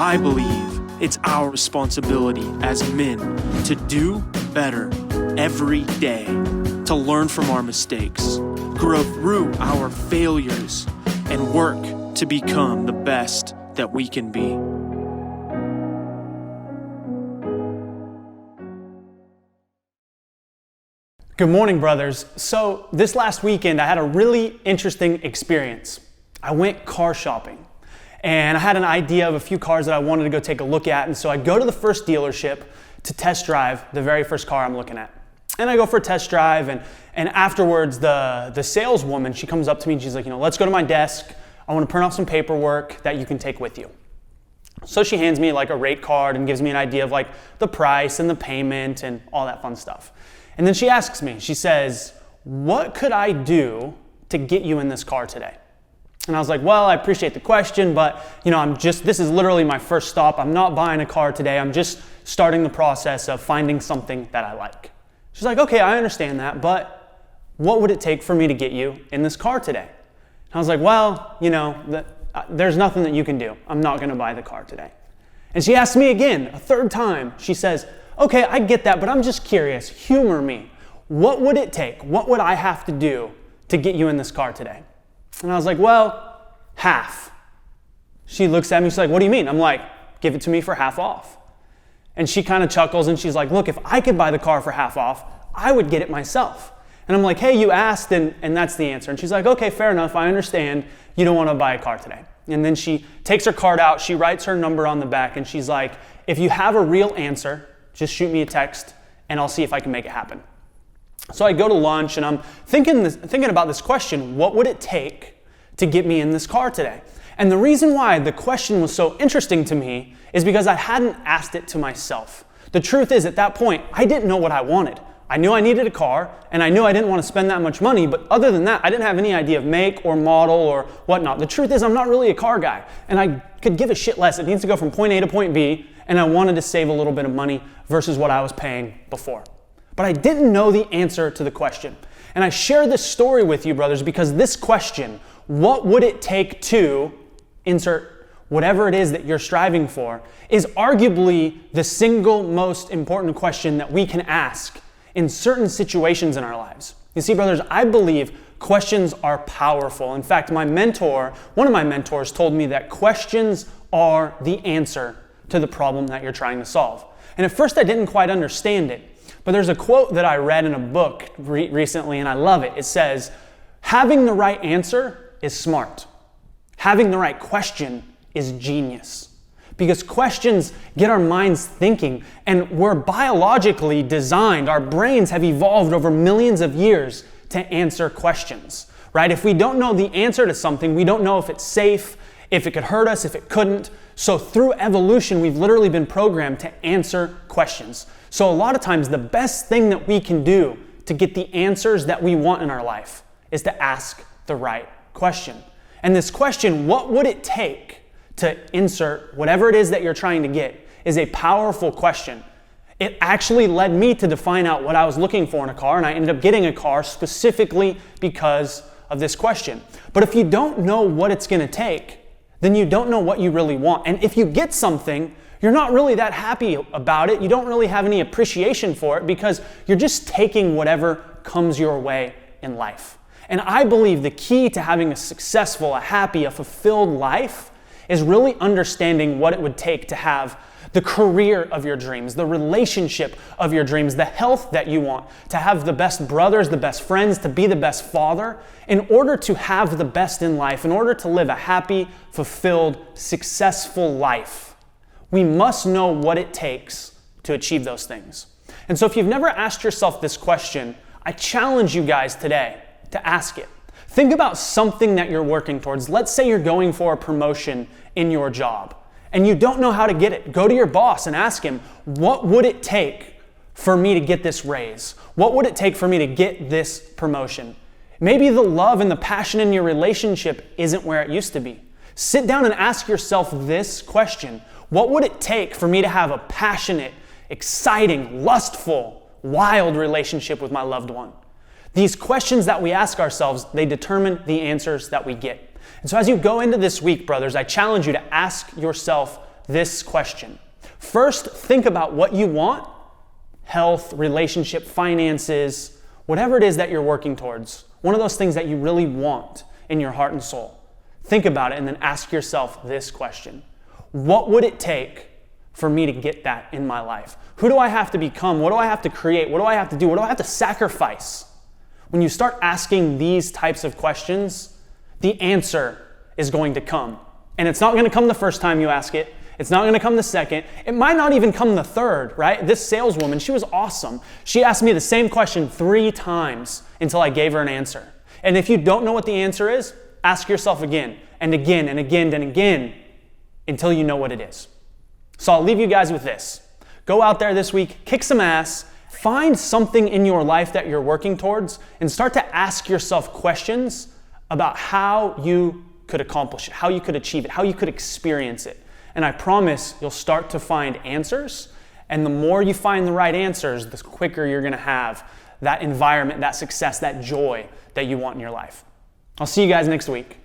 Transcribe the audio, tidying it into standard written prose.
I believe it's our responsibility as men to do better every day, to learn from our mistakes, grow through our failures, and work to become the best that we can be. Good morning, brothers. So this last weekend, I had a really interesting experience. I went car shopping, and I had an idea of a few cars that I wanted to go take a look at, and so I go to the first dealership to test drive the very first car I'm looking at. And I go for a test drive, and afterwards, the saleswoman, she comes up to me and she's like, let's go to my desk. I want to print off some paperwork that you can take with you. So she hands me like a rate card and gives me an idea of like the price and the payment and all that fun stuff. And then she asks me, she says, what could I do to get you in this car today? And I was like, well, I appreciate the question, but this is literally my first stop. I'm not buying a car today. I'm just starting the process of finding something that I like. She's like, okay, I understand that, but what would it take for me to get you in this car today? And I was like, well, there's nothing that you can do. I'm not going to buy the car today. And she asked me again, a third time. She says, okay, I get that, but I'm just curious. Humor me. What would it take? What would I have to do to get you in this car today? And I was like, well, half. She looks at me, she's like, what do you mean? I'm like, give it to me for half off. And she kind of chuckles and she's like, look, if I could buy the car for half off, I would get it myself. And I'm like, hey, you asked, and that's the answer. And she's like, okay, fair enough. I understand you don't want to buy a car today. And then she takes her card out, she writes her number on the back, and she's like, if you have a real answer, just shoot me a text and I'll see if I can make it happen. So I go to lunch and I'm thinking about this question, what would it take to get me in this car today? And the reason why the question was so interesting to me is because I hadn't asked it to myself. The truth is, at that point, I didn't know what I wanted. I knew I needed a car, and I knew I didn't want to spend that much money, but other than that, I didn't have any idea of make or model or whatnot. The truth is, I'm not really a car guy, and I could give a shit less. It needs to go from point A to point B, and I wanted to save a little bit of money versus what I was paying before. But I didn't know the answer to the question. And I share this story with you, brothers, because this question, what would it take to insert whatever it is that you're striving for, is arguably the single most important question that we can ask in certain situations in our lives. You see, brothers, I believe questions are powerful. In fact, one of my mentors told me that questions are the answer to the problem that you're trying to solve. And at first I didn't quite understand it, but there's a quote that I read in a book recently and I love it. It says, having the right answer is smart. Having the right question is genius. Because questions get our minds thinking, and we're biologically designed, our brains have evolved over millions of years to answer questions, right? If we don't know the answer to something, we don't know if it's safe, if it could hurt us, if it couldn't. So through evolution, we've literally been programmed to answer questions. So a lot of times, the best thing that we can do to get the answers that we want in our life is to ask the right question. And this question, what would it take to insert whatever it is that you're trying to get, is a powerful question. It actually led me to define out what I was looking for in a car, and I ended up getting a car specifically because of this question. But if you don't know what it's going to take, then you don't know what you really want. And if you get something, you're not really that happy about it. You don't really have any appreciation for it because you're just taking whatever comes your way in life. And I believe the key to having a successful, a happy, a fulfilled life is really understanding what it would take to have the career of your dreams, the relationship of your dreams, the health that you want, to have the best brothers, the best friends, to be the best father. In order to have the best in life, in order to live a happy, fulfilled, successful life, we must know what it takes to achieve those things. And so if you've never asked yourself this question, I challenge you guys today to ask it. Think about something that you're working towards. Let's say you're going for a promotion in your job and you don't know how to get it. Go to your boss and ask him, what would it take for me to get this raise? What would it take for me to get this promotion? Maybe the love and the passion in your relationship isn't where it used to be. Sit down and ask yourself this question. What would it take for me to have a passionate, exciting, lustful, wild relationship with my loved one? These questions that we ask ourselves, they determine the answers that we get. And so as you go into this week, brothers, I challenge you to ask yourself this question. First, think about what you want: health, relationship, finances, whatever it is that you're working towards. One of those things that you really want in your heart and soul. Think about it and then ask yourself this question. What would it take for me to get that in my life? Who do I have to become? What do I have to create? What do I have to do? What do I have to sacrifice? When you start asking these types of questions, the answer is going to come. And it's not going to come the first time you ask it. It's not going to come the second. It might not even come the third, right? This saleswoman, she was awesome. She asked me the same question 3 times until I gave her an answer. And if you don't know what the answer is, ask yourself again and again and again and again until you know what it is. So I'll leave you guys with this. Go out there this week, kick some ass, find something in your life that you're working towards, and start to ask yourself questions about how you could accomplish it, how you could achieve it, how you could experience it. And I promise you'll start to find answers. And the more you find the right answers, the quicker you're going to have that environment, that success, that joy that you want in your life. I'll see you guys next week.